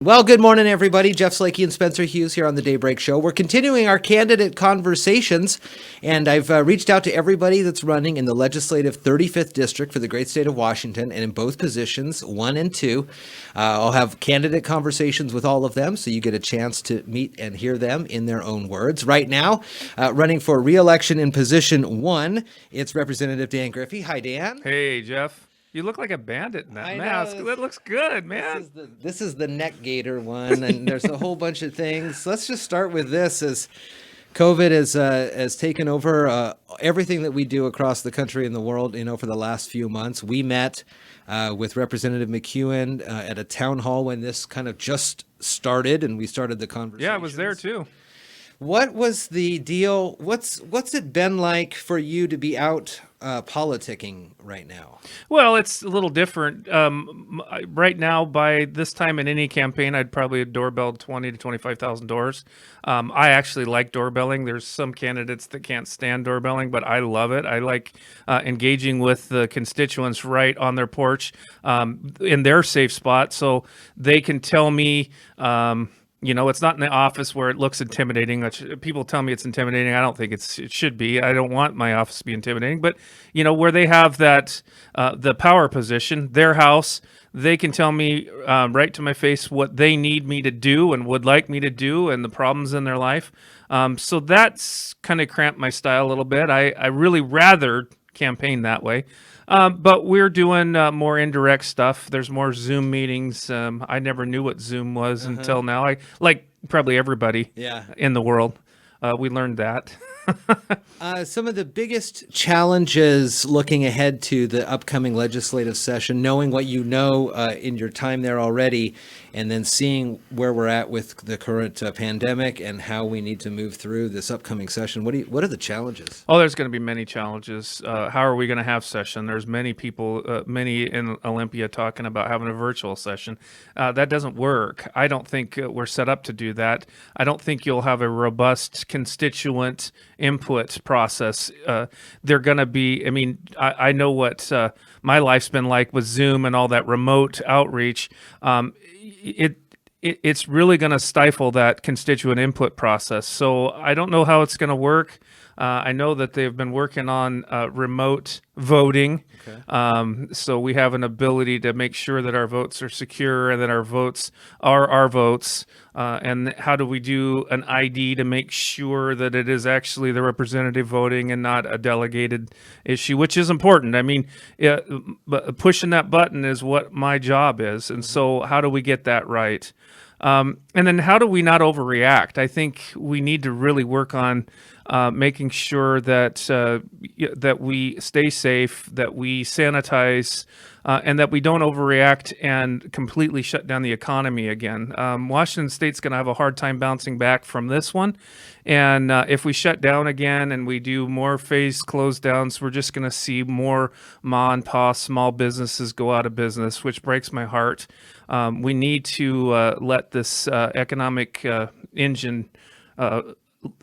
Well, good morning, everybody. Jeff Slakey and Spencer Hughes here on the Daybreak Show. We're continuing our candidate conversations, and I've reached out to everybody that's running in the legislative 35th district for the great state of Washington, and in both positions, 1 and 2. I'll have candidate conversations with all of them, so you get a chance to meet and hear them in their own words. Right now, running for re-election in position 1, it's Representative Dan Griffey. Hi, Dan. Hey, Jeff. You look like a bandit in that I mask. know. That looks good, man. This is the neck gator one, and there's a whole bunch of things. Let's just start with this. As COVID has taken over everything that we do across the country and the world, for the last few months. We met with Representative McEwen at a town hall when this kind of just started, and we started the conversation. Yeah, I was there too. What was the deal? What's it been like for you to be out politicking right now? Well, it's a little different. Right now, by this time in any campaign, I'd probably doorbell 20 to 25,000 doors. I actually like doorbelling. There's some candidates that can't stand doorbelling, but I love it. I like engaging with the constituents right on their porch in their safe spot, so they can tell me. It's not in the office where it looks intimidating. People tell me it's intimidating. I don't think it should be. I don't want my office to be intimidating. But, where they have that, the power position, their house, they can tell me right to my face what they need me to do and would like me to do and the problems in their life. So that's kind of cramped my style a little bit. I really rather campaign that way. But we're doing more indirect stuff. There's more Zoom meetings. I never knew what Zoom was until now. I like probably everybody in the world. We learned that. Some of the biggest challenges looking ahead to the upcoming legislative session, knowing what you know in your time there already, and then seeing where we're at with the current pandemic and how we need to move through this upcoming session. What are the challenges? Oh, there's going to be many challenges. How are we going to have session? There's many people, many in Olympia talking about having a virtual session. That doesn't work. I don't think we're set up to do that. I don't think you'll have a robust constituent input process. They're going to be, I know what my life's been like with Zoom and all that remote outreach. It's really going to stifle that constituent input process. So I don't know how it's going to work. I know that they've been working on remote voting. Okay. So we have an ability to make sure that our votes are secure and that our votes are our votes. And how do we do an ID to make sure that it is actually the representative voting and not a delegated issue, which is important. But pushing that button is what my job is. And so how do we get that right? And then how do we not overreact? I think we need to really work on making sure that that we stay safe, that we sanitize, and that we don't overreact and completely shut down the economy again. Washington State's going to have a hard time bouncing back from this one. And if we shut down again and we do more phased close downs, we're just going to see more ma and pa small businesses go out of business, which breaks my heart. We need to let this economic engine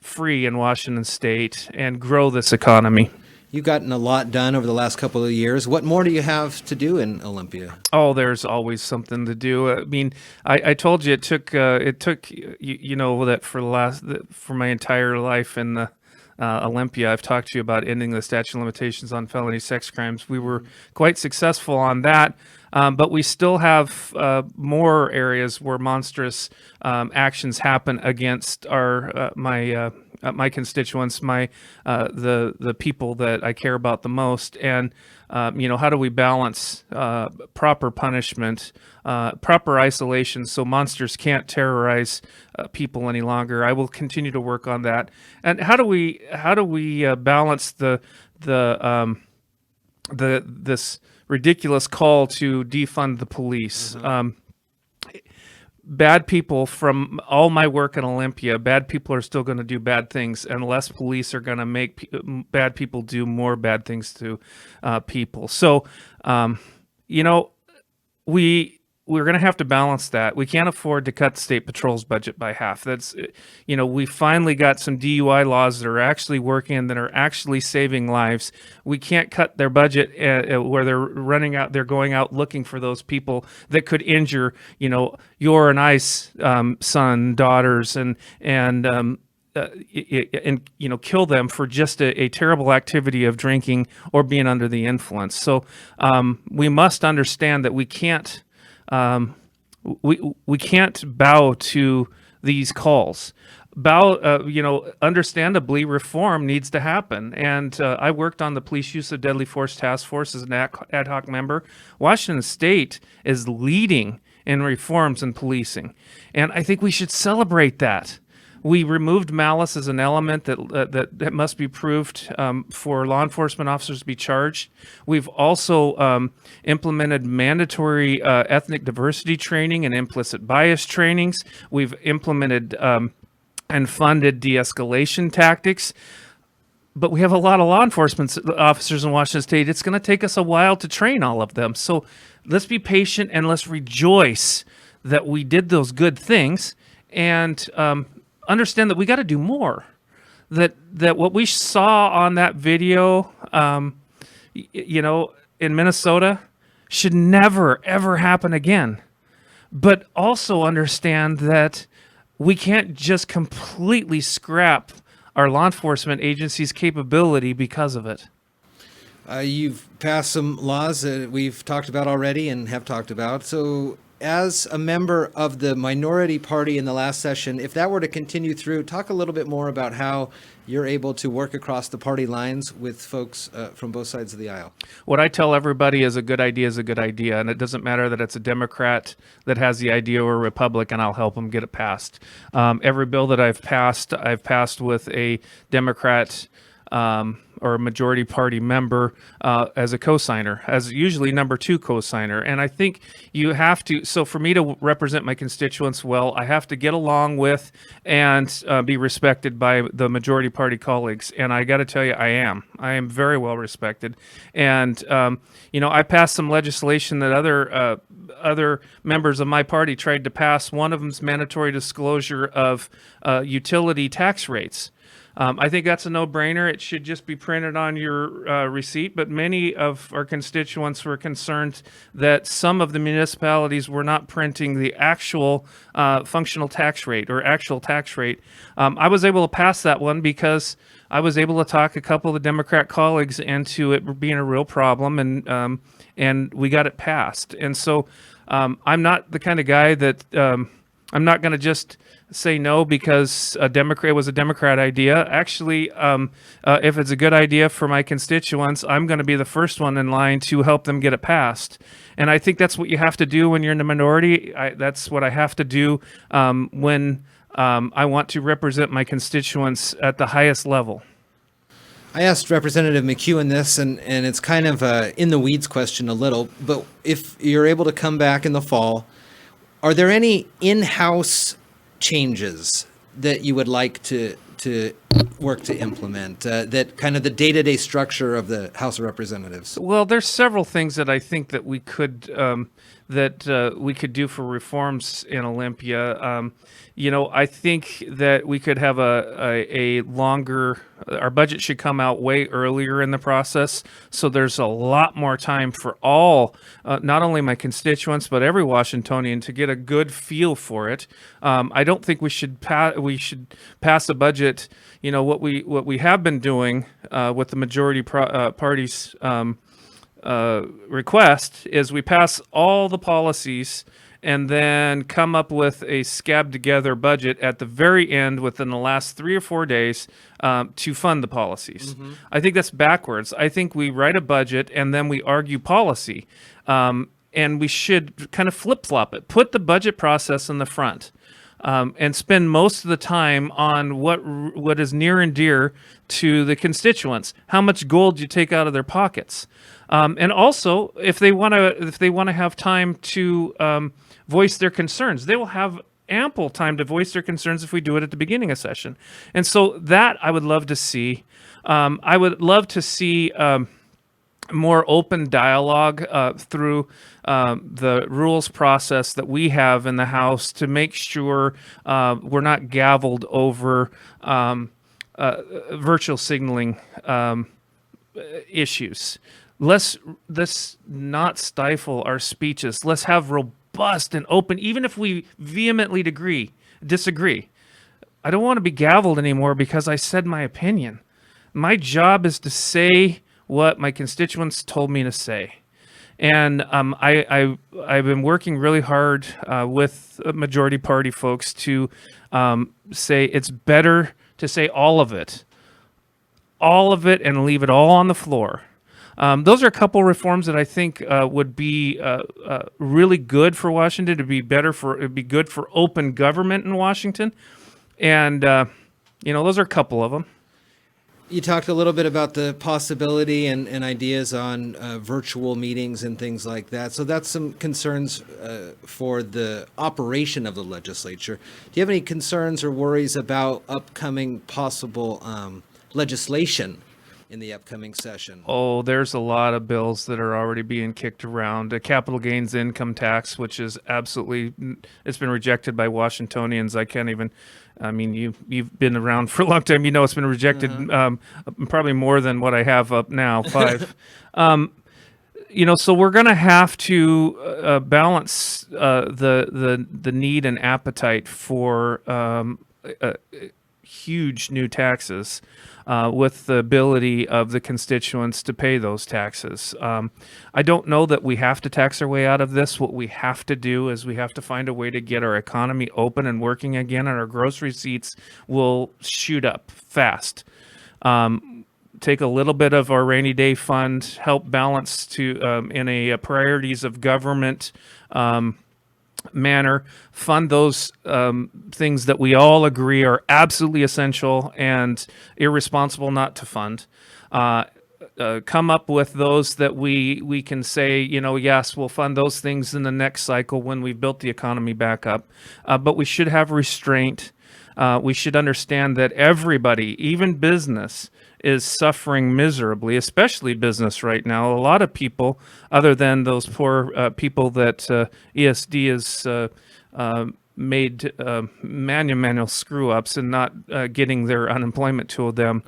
free in Washington State and grow this economy. You've gotten a lot done over the last couple of years. What more do you have to do in Olympia? Oh, there's always something to do. I told you it took that for my entire life in the Olympia. I've talked to you about ending the statute of limitations on felony sex crimes. We were quite successful on that. But we still have more areas where monstrous actions happen against my constituents, the people that I care about the most, and how do we balance proper punishment, proper isolation, so monsters can't terrorize people any longer. I will continue to work on that. And how do we balance this ridiculous call to defund the police? Bad people, from all my work in Olympia, bad people are still going to do bad things, and less police are going to make bad people do more bad things to people. So, we we're going to have to balance that. We can't afford to cut the state patrol's budget by half. That's, we finally got some DUI laws that are actually working and that are actually saving lives. We can't cut their budget where they're going out looking for those people that could injure, your and I's son, daughters, and kill them for just a terrible activity of drinking or being under the influence. So we must understand that we can't bow to these calls. Understandably, reform needs to happen. And I worked on the Police Use of Deadly Force Task Force as an ad hoc member. Washington State is leading in reforms in policing, and I think we should celebrate that. We removed malice as an element that must be proved for law enforcement officers to be charged. We've also implemented mandatory ethnic diversity training and implicit bias trainings. We've implemented and funded de-escalation tactics. But we have a lot of law enforcement officers in Washington State. It's going to take us a while to train all of them. So let's be patient and let's rejoice that we did those good things, and understand that we got to do more. That what we saw on that video, in Minnesota, should never ever happen again. But also understand that we can't just completely scrap our law enforcement agency's capability because of it. You've passed some laws that we've talked about already and have talked about. So as a member of the minority party in the last session, if that were to continue through, talk a little bit more about how you're able to work across the party lines with folks from both sides of the aisle. What I tell everybody is a good idea is a good idea, and it doesn't matter that it's a Democrat that has the idea or a Republican. I'll help them get it passed. Every bill that I've passed with a Democrat or a majority party member as a co-signer, as usually number 2 co-signer. And I think you have to, so for me to represent my constituents well, I have to get along with and be respected by the majority party colleagues. And I got to tell you, I am very well respected. And, I passed some legislation that other members of my party tried to pass. One of them is mandatory disclosure of utility tax rates. I think that's a no-brainer. It should just be printed on your receipt, but many of our constituents were concerned that some of the municipalities were not printing the actual functional tax rate or actual tax rate. I was able to pass that one because I was able to talk a couple of the Democrat colleagues into it being a real problem, and we got it passed. And so I'm not the kind of guy that I'm not going to just say no because it was a Democrat idea. Actually, if it's a good idea for my constituents, I'm going to be the first one in line to help them get it passed. And I think that's what you have to do when you're in the minority. That's what I have to do when I want to represent my constituents at the highest level. I asked Representative McEwen this, and it's kind of a in the weeds question a little, but if you're able to come back in the fall, are there any in-house changes that you would like to work to implement, that kind of the day-to-day structure of the House of Representatives? Well, there's several things that I think that we could do for reforms in Olympia. I think that we could have a longer. Our budget should come out way earlier in the process, so there's a lot more time for all, not only my constituents but every Washingtonian to get a good feel for it. I don't think we should pass a budget. What we have been doing with the majority party's request is we pass all the policies and then come up with a scabbed together budget at the very end within the last 3 or 4 days to fund the policies. Mm-hmm. I think that's backwards. I think we write a budget and then we argue policy. And we should kind of flip-flop it. Put the budget process in the front. And spend most of the time on what is near and dear to the constituents. How much gold you take out of their pockets, and also if they want to have time to voice their concerns, they will have ample time to voice their concerns if we do it at the beginning of session. And so that I would love to see. I would love to see more open dialogue through the rules process that we have in the House to make sure we're not gavelled over virtual signaling issues. Let's not stifle our speeches. Let's have robust and open, even if we vehemently disagree. I don't want to be gavelled anymore because I said my opinion. My job is to say what my constituents told me to say. And I've been working really hard with majority party folks to say it's better to say all of it, and leave it all on the floor. Those are a couple reforms that I think would be really good for Washington. It'd be good for open government in Washington, and those are a couple of them. You talked a little bit about the possibility and ideas on virtual meetings and things like that. So that's some concerns for the operation of the legislature. Do you have any concerns or worries about upcoming possible legislation in the upcoming session? Oh, there's a lot of bills that are already being kicked around. A capital gains income tax, which is it's been rejected by Washingtonians. You've been around for a long time. It's been rejected probably more than what I have up now, 5. So we're going to have to balance the need and appetite for huge new taxes with the ability of the constituents to pay those taxes. I don't know that we have to tax our way out of this. What we have to do is we have to find a way to get our economy open and working again, and our gross receipts will shoot up fast. Take a little bit of our rainy day fund, help balance in a priorities of government manner, fund those things that we all agree are absolutely essential and irresponsible not to fund. Come up with those that we can say, yes, we'll fund those things in the next cycle when we've built the economy back up. But we should have restraint. We should understand that everybody, even business, is suffering miserably, especially business right now. A lot of people, other than those poor people that ESD has made manual screw-ups and not getting their unemployment to them.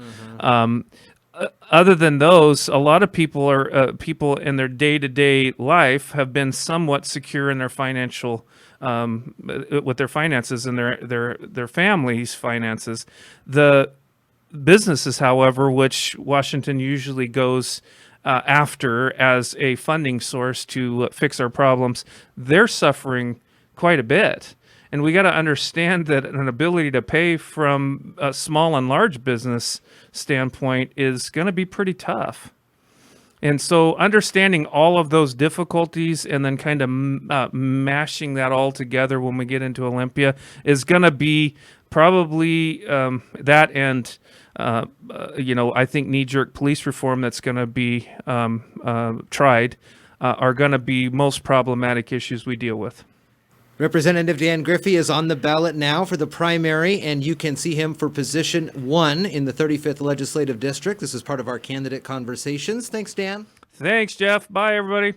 Other than those, a lot of people in their day-to-day life have been somewhat secure in their financial with their finances and their families' finances. The businesses, however, which Washington usually goes after as a funding source to fix our problems, they're suffering quite a bit. And we got to understand that an ability to pay from a small and large business standpoint is going to be pretty tough. And so understanding all of those difficulties and then kind of mashing that all together when we get into Olympia is going to be probably that and, I think knee-jerk police reform that's going to be tried are going to be most problematic issues we deal with. Representative Dan Griffey is on the ballot now for the primary, and you can see him for position 1 in the 35th Legislative District. This is part of our candidate conversations. Thanks, Dan. Thanks, Jeff. Bye, everybody.